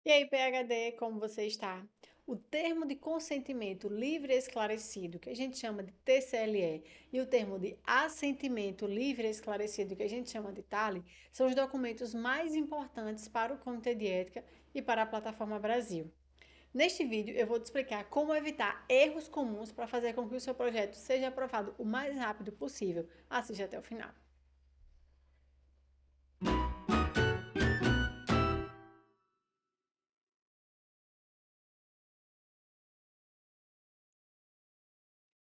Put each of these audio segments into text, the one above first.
E aí, PhD, como você está? O termo de consentimento livre e esclarecido, que a gente chama de TCLE, e o termo de assentimento livre e esclarecido, que a gente chama de TALI, são os documentos mais importantes para o Comitê de Ética e para a Plataforma Brasil. Neste vídeo, eu vou te explicar como evitar erros comuns para fazer com que o seu projeto seja aprovado o mais rápido possível. Assiste até o final.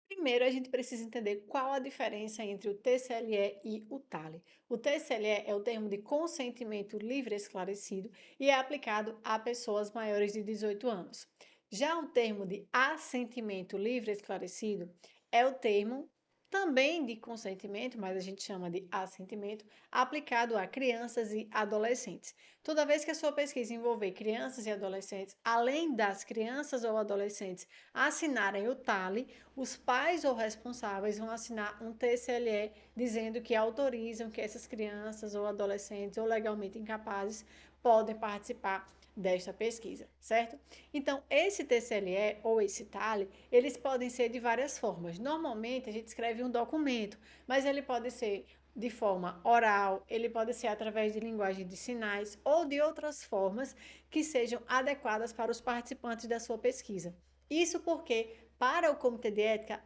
Primeiro, a gente precisa entender qual a diferença entre o TCLE e o TALI. O TCLE é o termo de consentimento livre e esclarecido e é aplicado a pessoas maiores de 18 anos. Já o termo de assentimento livre e esclarecido é o termo também de consentimento, mas a gente chama de assentimento, aplicado a crianças e adolescentes. Toda vez que a sua pesquisa envolver crianças e adolescentes, além das crianças ou adolescentes assinarem o TALI, os pais ou responsáveis vão assinar um TCLE dizendo que autorizam que essas crianças ou adolescentes ou legalmente incapazes podem participar desta pesquisa, certo? Então, esse TCLE ou esse TALI, eles podem ser de várias formas. Normalmente, a gente escreve um documento, mas ele pode ser de forma oral, ele pode ser através de linguagem de sinais ou de outras formas que sejam adequadas para os participantes da sua pesquisa. Isso porque, para o comitê de ética,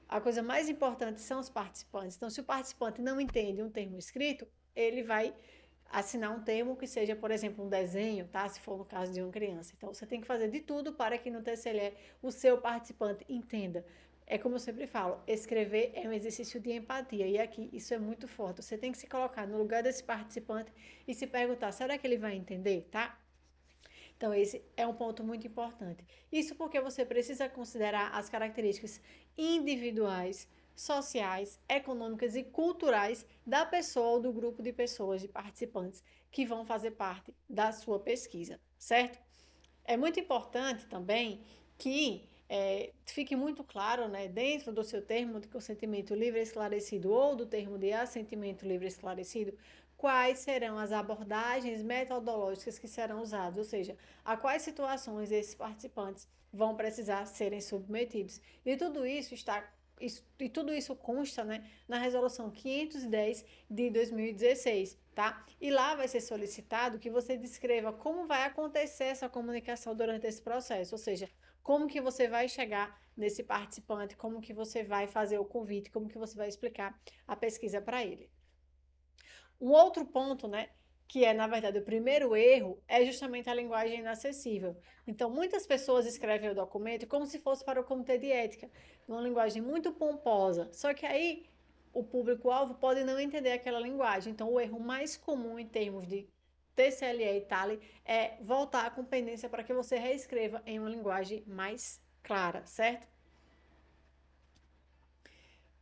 a coisa mais importante são os participantes. Então, se o participante não entende um termo escrito, ele vai assinar um termo que seja, por exemplo, um desenho, tá? Se for no caso de uma criança. Então, você tem que fazer de tudo para que no TCLE o seu participante entenda. É como eu sempre falo, escrever é um exercício de empatia. E aqui isso é muito forte. Você tem que se colocar no lugar desse participante e se perguntar: será que ele vai entender, tá? Então, esse é um ponto muito importante. Isso porque você precisa considerar as características individuais, sociais, econômicas e culturais da pessoa ou do grupo de pessoas, de participantes que vão fazer parte da sua pesquisa, certo? É muito importante também que fique muito claro, né, dentro do seu termo de consentimento livre e esclarecido ou do termo de assentimento livre e esclarecido, quais serão as abordagens metodológicas que serão usadas, ou seja, a quais situações esses participantes vão precisar serem submetidos. E tudo isso consta, né, na resolução 510 de 2016, tá? E lá vai ser solicitado que você descreva como vai acontecer essa comunicação durante esse processo, ou seja, como que você vai chegar nesse participante, como que você vai fazer o convite, como que você vai explicar a pesquisa para ele. Um outro ponto, né, que é, na verdade, o primeiro erro, é justamente a linguagem inacessível. Então, muitas pessoas escrevem o documento como se fosse para o comitê de ética, numa linguagem muito pomposa. Só que aí o público-alvo pode não entender aquela linguagem. Então, o erro mais comum em termos de TCLE e TALI é voltar com pendência para que você reescreva em uma linguagem mais clara, certo?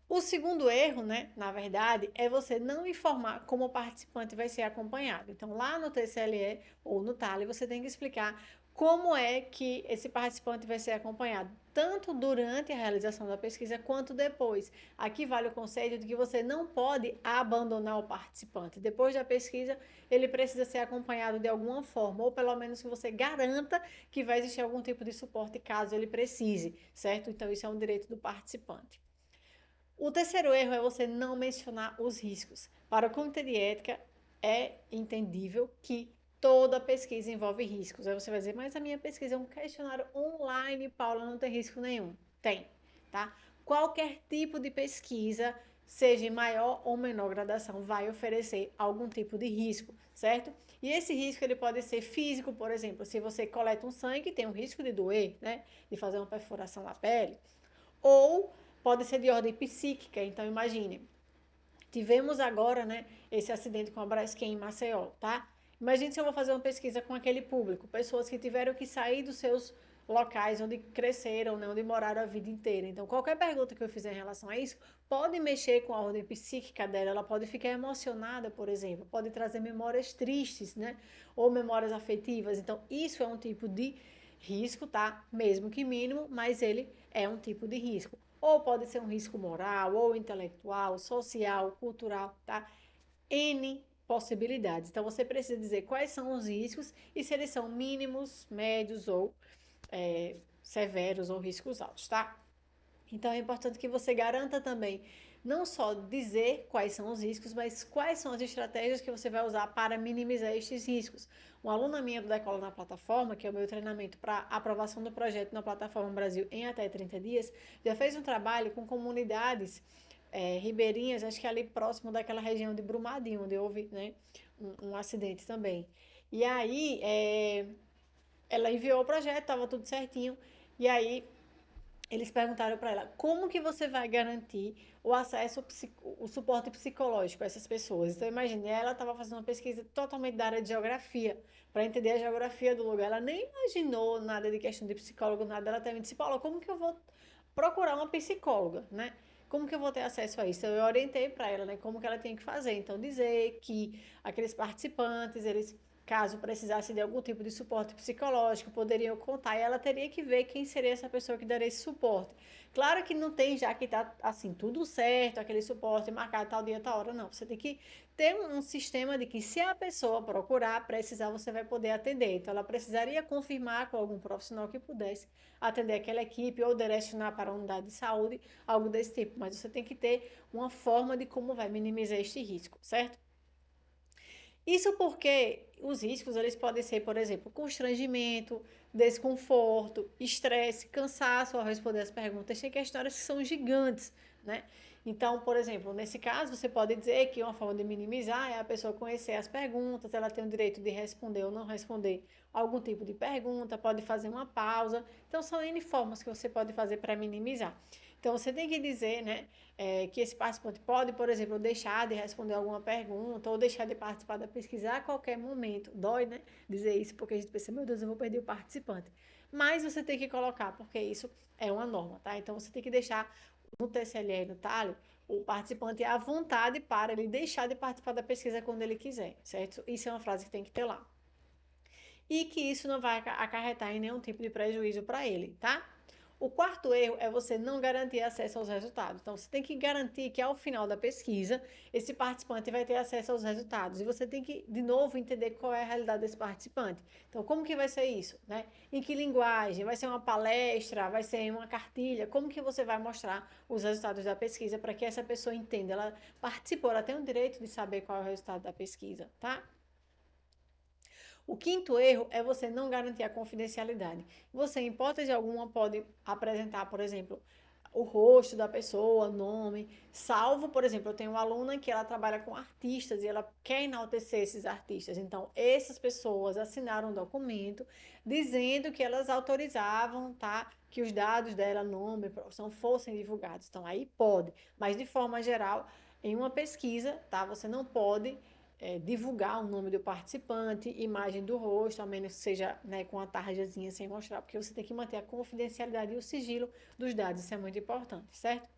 O segundo erro, né, na verdade, é você não informar como o participante vai ser acompanhado. Então, lá no TCLE ou no TALE, você tem que explicar como é que esse participante vai ser acompanhado, tanto durante a realização da pesquisa quanto depois. Aqui vale o conceito de que você não pode abandonar o participante. Depois da pesquisa, ele precisa ser acompanhado de alguma forma, ou pelo menos que você garanta que vai existir algum tipo de suporte caso ele precise, certo? Então, isso é um direito do participante. O terceiro erro é você não mencionar os riscos. Para o comitê de ética, é entendível que toda pesquisa envolve riscos. Aí você vai dizer, mas a minha pesquisa é um questionário online, Paula, não tem risco nenhum. Tem, tá? Qualquer tipo de pesquisa, seja em maior ou menor gradação, vai oferecer algum tipo de risco, certo? E esse risco ele pode ser físico, por exemplo, se você coleta um sangue, tem um risco de doer, né? De fazer uma perfuração na pele, ou pode ser de ordem psíquica. Então, imagine, tivemos agora, né, esse acidente com a Braskem em Maceió, tá? Imagine se eu vou fazer uma pesquisa com aquele público, pessoas que tiveram que sair dos seus locais onde cresceram, né, onde moraram a vida inteira. Então, qualquer pergunta que eu fizer em relação a isso pode mexer com a ordem psíquica dela, ela pode ficar emocionada, por exemplo, pode trazer memórias tristes, né, ou memórias afetivas. Então, isso é um tipo de risco, tá? Mesmo que mínimo, mas ele é um tipo de risco. Ou pode ser um risco moral, ou intelectual, social, cultural, tá? N possibilidades. Então, você precisa dizer quais são os riscos e se eles são mínimos, médios ou severos ou riscos altos, tá? Então, é importante que você garanta também não só dizer quais são os riscos, mas quais são as estratégias que você vai usar para minimizar estes riscos. Uma aluna minha do Decola na Plataforma, que é o meu treinamento para aprovação do projeto na Plataforma Brasil em até 30 dias, já fez um trabalho com comunidades ribeirinhas, acho que ali próximo daquela região de Brumadinho, onde houve, né, um acidente também. E aí, ela enviou o projeto, estava tudo certinho, e aí eles perguntaram para ela como que você vai garantir o acesso, o suporte psicológico a essas pessoas. Então, imagine, ela estava fazendo uma pesquisa totalmente da área de geografia, para entender a geografia do lugar. Ela nem imaginou nada de questão de psicólogo, nada. Ela até me disse, Paula, como que eu vou procurar uma psicóloga, né? Como que eu vou ter acesso a isso? Eu orientei para ela, né, como que ela tinha que fazer. Então, dizer que aqueles participantes, eles caso precisasse de algum tipo de suporte psicológico, poderiam contar e ela teria que ver quem seria essa pessoa que daria esse suporte. Claro que não tem já que tá assim tudo certo, aquele suporte marcado tal dia, tal hora, não. Você tem que ter um sistema de que se a pessoa procurar, precisar, você vai poder atender. Então ela precisaria confirmar com algum profissional que pudesse atender aquela equipe ou direcionar para a unidade de saúde, algo desse tipo. Mas você tem que ter uma forma de como vai minimizar este risco, certo? Isso porque os riscos eles podem ser, por exemplo, constrangimento, desconforto, estresse, cansaço ao responder as perguntas. Tem questões que são gigantes, né? Então, por exemplo, nesse caso, você pode dizer que uma forma de minimizar é a pessoa conhecer as perguntas, ela tem o direito de responder ou não responder algum tipo de pergunta, pode fazer uma pausa. Então, são N formas que você pode fazer para minimizar. Então, você tem que dizer, né, que esse participante pode, por exemplo, deixar de responder alguma pergunta ou deixar de participar da pesquisa a qualquer momento. Dói, né, dizer isso, porque a gente pensa, meu Deus, eu vou perder o participante. Mas você tem que colocar, porque isso é uma norma, tá? Então, você tem que deixar no TCLE e no TALE o participante à vontade para ele deixar de participar da pesquisa quando ele quiser, certo? Isso é uma frase que tem que ter lá. E que isso não vai acarretar em nenhum tipo de prejuízo para ele, tá? O quarto erro é você não garantir acesso aos resultados. Então, você tem que garantir que ao final da pesquisa, esse participante vai ter acesso aos resultados. E você tem que, de novo, entender qual é a realidade desse participante. Então, como que vai ser isso? Né? Em que linguagem? Vai ser uma palestra? Vai ser uma cartilha? Como que você vai mostrar os resultados da pesquisa para que essa pessoa entenda? Ela participou, ela tem o direito de saber qual é o resultado da pesquisa, tá? O quinto erro é você não garantir a confidencialidade. Você, em hipótese alguma, pode apresentar, por exemplo, o rosto da pessoa, nome, salvo, por exemplo, eu tenho uma aluna que ela trabalha com artistas e ela quer enaltecer esses artistas. Então, essas pessoas assinaram um documento dizendo que elas autorizavam, tá, que os dados dela, nome, profissão fossem divulgados. Então, aí pode, mas de forma geral, em uma pesquisa, tá, você não pode divulgar o nome do participante, imagem do rosto, a menos que seja, né, com a tarjazinha sem mostrar, porque você tem que manter a confidencialidade e o sigilo dos dados, isso é muito importante, certo?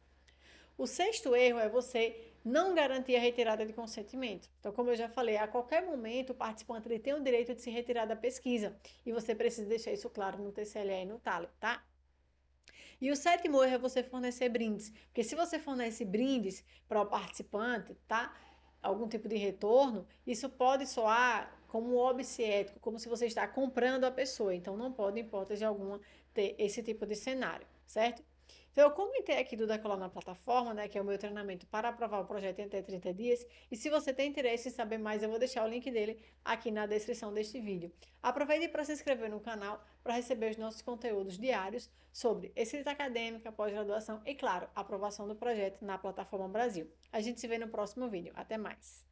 O sexto erro é você não garantir a retirada de consentimento. Então, como eu já falei, a qualquer momento o participante ele tem o direito de se retirar da pesquisa e você precisa deixar isso claro no TCLE e no TALE, tá? E o sétimo erro é você fornecer brindes, porque se você fornece brindes para o participante, tá? Algum tipo de retorno, isso pode soar como um óbice ético, como se você está comprando a pessoa. Então, não pode, em hipótese alguma, ter esse tipo de cenário, certo? Então, eu comentei aqui do Decolar na Plataforma, né, que é o meu treinamento para aprovar o projeto em até 30 dias. E se você tem interesse em saber mais, eu vou deixar o link dele aqui na descrição deste vídeo. Aproveite para se inscrever no canal para receber os nossos conteúdos diários sobre escrita acadêmica, pós-graduação e, claro, aprovação do projeto na Plataforma Brasil. A gente se vê no próximo vídeo. Até mais!